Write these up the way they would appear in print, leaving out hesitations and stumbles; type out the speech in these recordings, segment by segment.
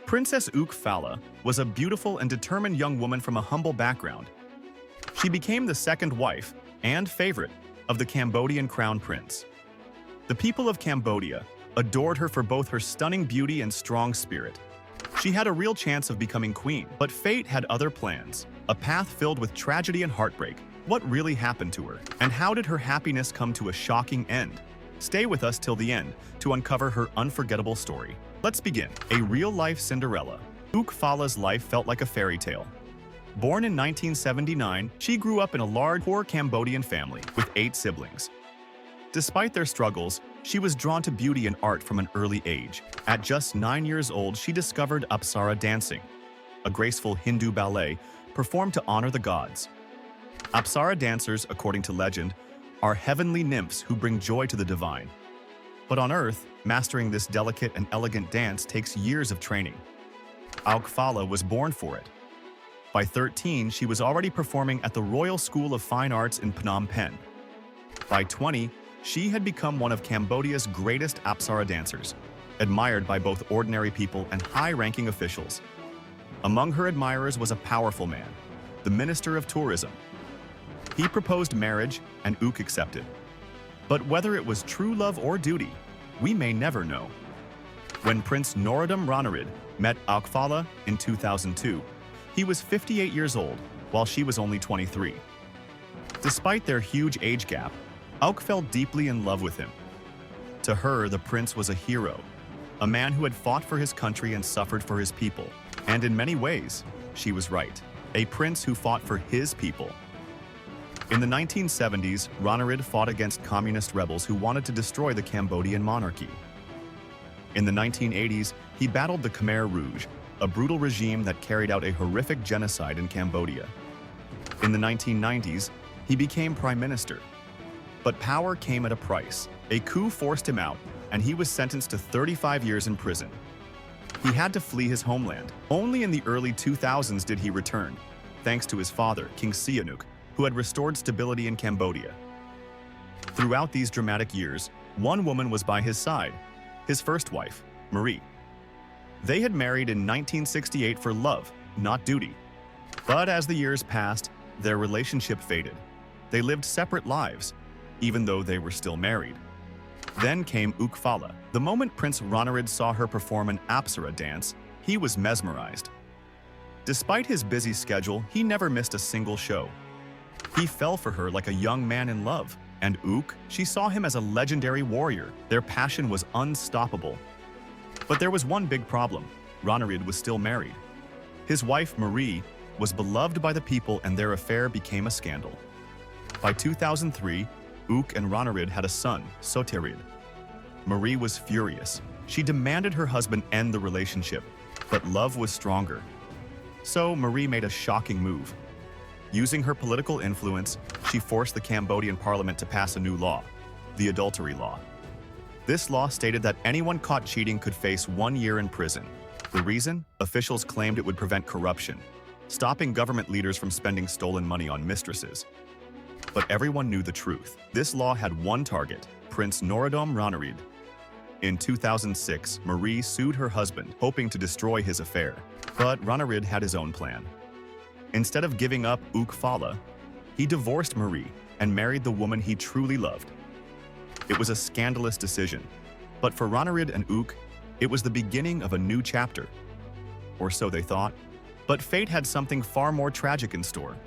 Princess Ouk Phalla was a beautiful and determined young woman from a humble background. She became the second wife and favorite of the Cambodian Crown Prince. The people of Cambodia adored her for both her stunning beauty and strong spirit. She had a real chance of becoming queen, but fate had other plans, a path filled with tragedy and heartbreak. What really happened to her, and how did her happiness come to a shocking end? Stay with us till the end to uncover her unforgettable story. Let's begin. A real-life Cinderella. Ouk Phalla's life felt like a fairy tale. Born in 1979, she grew up in a large, poor Cambodian family with 8 siblings. Despite their struggles, she was drawn to beauty and art from an early age. At just 9 years old, she discovered Apsara dancing, a graceful Hindu ballet performed to honor the gods. Apsara dancers, according to legend, are heavenly nymphs who bring joy to the divine. But on Earth, mastering this delicate and elegant dance takes years of training. Ouk Phalla was born for it. By 13, she was already performing at the Royal School of Fine Arts in Phnom Penh. By 20, she had become one of Cambodia's greatest Apsara dancers, admired by both ordinary people and high-ranking officials. Among her admirers was a powerful man, the Minister of Tourism. He proposed marriage, and Ouk accepted. But whether it was true love or duty, we may never know. When Prince Norodom Ranariddh met Ouk Phalla in 2002, he was 58 years old, while she was only 23. Despite their huge age gap, Ouk fell deeply in love with him. To her, the prince was a hero, a man who had fought for his country and suffered for his people. And in many ways, she was right. A prince who fought for his people. In the 1970s, Ranariddh fought against communist rebels who wanted to destroy the Cambodian monarchy. In the 1980s, he battled the Khmer Rouge, a brutal regime that carried out a horrific genocide in Cambodia. In the 1990s, he became prime minister. But power came at a price. A coup forced him out, and he was sentenced to 35 years in prison. He had to flee his homeland. Only in the early 2000s did he return, thanks to his father, King Sihanouk, who had restored stability in Cambodia. Throughout these dramatic years, one woman was by his side, his first wife, Marie. They had married in 1968 for love, not duty. But as the years passed, their relationship faded. They lived separate lives, even though they were still married. Then came Ouk Phalla. The moment Prince Ranariddh saw her perform an Apsara dance, he was mesmerized. Despite his busy schedule, he never missed a single show. He fell for her like a young man in love, and Ouk, she saw him as a legendary warrior. Their passion was unstoppable. But there was one big problem. Ranariddh was still married. His wife, Marie, was beloved by the people, and their affair became a scandal. By 2003, Ouk and Ranariddh had a son, Soteriddh. Marie was furious. She demanded her husband end the relationship, but love was stronger. So Marie made a shocking move. Using her political influence, she forced the Cambodian parliament to pass a new law, the adultery law. This law stated that anyone caught cheating could face 1 year in prison. The reason? Officials claimed it would prevent corruption, stopping government leaders from spending stolen money on mistresses. But everyone knew the truth. This law had one target, Prince Norodom Ranariddh. In 2006, Marie sued her husband, hoping to destroy his affair. But Ranariddh had his own plan. Instead of giving up Ouk Phalla, he divorced Marie and married the woman he truly loved. It was a scandalous decision, but for Ranariddh and Ouk, it was the beginning of a new chapter. Or so they thought. But fate had something far more tragic in store.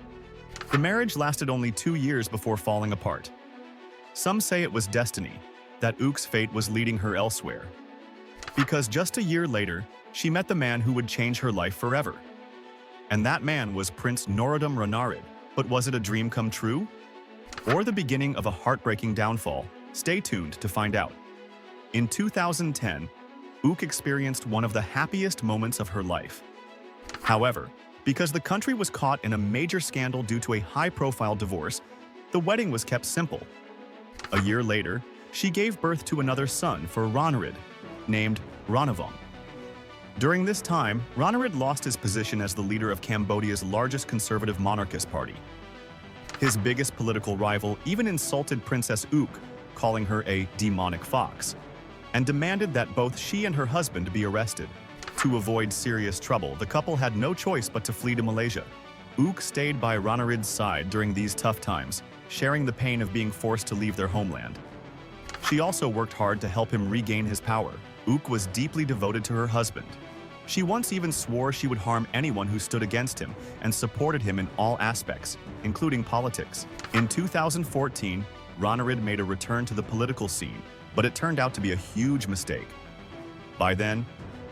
The marriage lasted only 2 years before falling apart. Some say it was destiny, that Ouk's fate was leading her elsewhere. Because just a year later, she met the man who would change her life forever. And that man was Prince Norodom Ranariddh. But was it a dream come true? Or the beginning of a heartbreaking downfall? Stay tuned to find out. In 2010, Ouk experienced one of the happiest moments of her life. However, because the country was caught in a major scandal due to a high-profile divorce, the wedding was kept simple. A year later, she gave birth to another son for Ranariddh, named Ranavong. During this time, Ranariddh lost his position as the leader of Cambodia's largest conservative monarchist party. His biggest political rival even insulted Princess Ouk, calling her a demonic fox, and demanded that both she and her husband be arrested. To avoid serious trouble, the couple had no choice but to flee to Malaysia. Ouk stayed by Ranarid's side during these tough times, sharing the pain of being forced to leave their homeland. She also worked hard to help him regain his power. Ouk was deeply devoted to her husband. She once even swore she would harm anyone who stood against him and supported him in all aspects, including politics. In 2014, Ranarid made a return to the political scene, but it turned out to be a huge mistake. By then,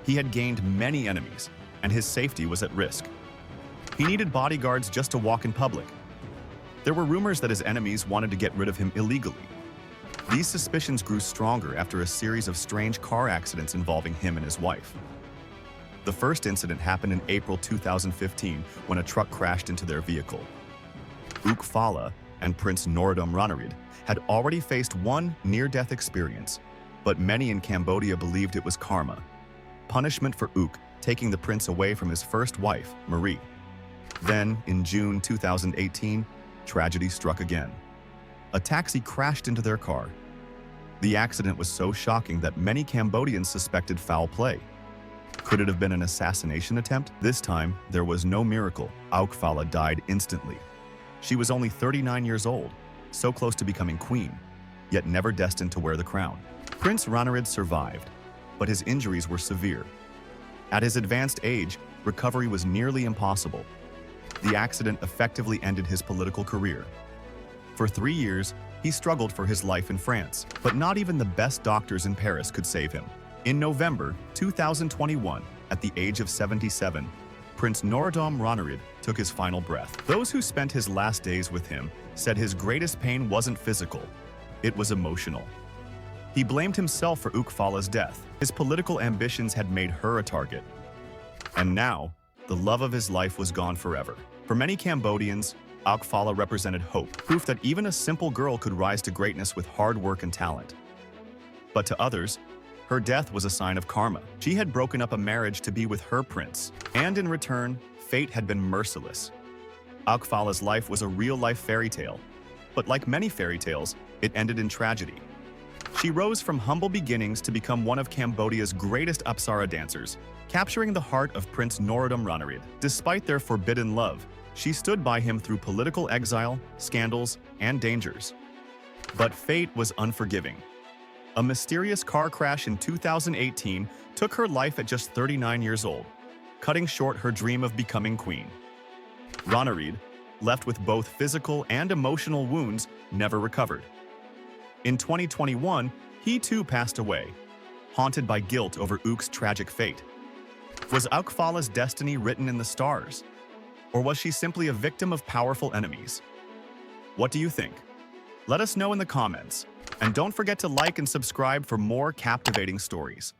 he had gained many enemies, and his safety was at risk. He needed bodyguards just to walk in public. There were rumors that his enemies wanted to get rid of him illegally. These suspicions grew stronger after a series of strange car accidents involving him and his wife. The first incident happened in April 2015 when a truck crashed into their vehicle. Ouk Phalla and Prince Norodom Ranarid had already faced one near-death experience, but many in Cambodia believed it was karma. Punishment for Ouk taking the prince away from his first wife, Marie. Then, in June 2018, tragedy struck again. A taxi crashed into their car. The accident was so shocking that many Cambodians suspected foul play. Could it have been an assassination attempt? This time, there was no miracle. Ouk Phalla died instantly. She was only 39 years old, so close to becoming queen, yet never destined to wear the crown. Prince Ranarid survived, but his injuries were severe. At his advanced age, recovery was nearly impossible. The accident effectively ended his political career. For 3 years, he struggled for his life in France, but not even the best doctors in Paris could save him. In November 2021, at the age of 77, Prince Norodom Ranarid took his final breath. Those who spent his last days with him said his greatest pain wasn't physical, it was emotional. He blamed himself for Ouk Phalla's death. His political ambitions had made her a target. And now, the love of his life was gone forever. For many Cambodians, Ouk Phalla represented hope, proof that even a simple girl could rise to greatness with hard work and talent. But to others, her death was a sign of karma. She had broken up a marriage to be with her prince, and in return, fate had been merciless. Ouk Phalla's life was a real-life fairy tale, but like many fairy tales, it ended in tragedy. She rose from humble beginnings to become one of Cambodia's greatest Apsara dancers, capturing the heart of Prince Norodom Ranarid. Despite their forbidden love, she stood by him through political exile, scandals, and dangers. But fate was unforgiving. A mysterious car crash in 2018 took her life at just 39 years old, cutting short her dream of becoming queen. Ranarid, left with both physical and emotional wounds, never recovered. In 2021, he too passed away, haunted by guilt over Ouk's tragic fate. Was Ouk Phalla's destiny written in the stars? Or was she simply a victim of powerful enemies? What do you think? Let us know in the comments. And don't forget to like and subscribe for more captivating stories.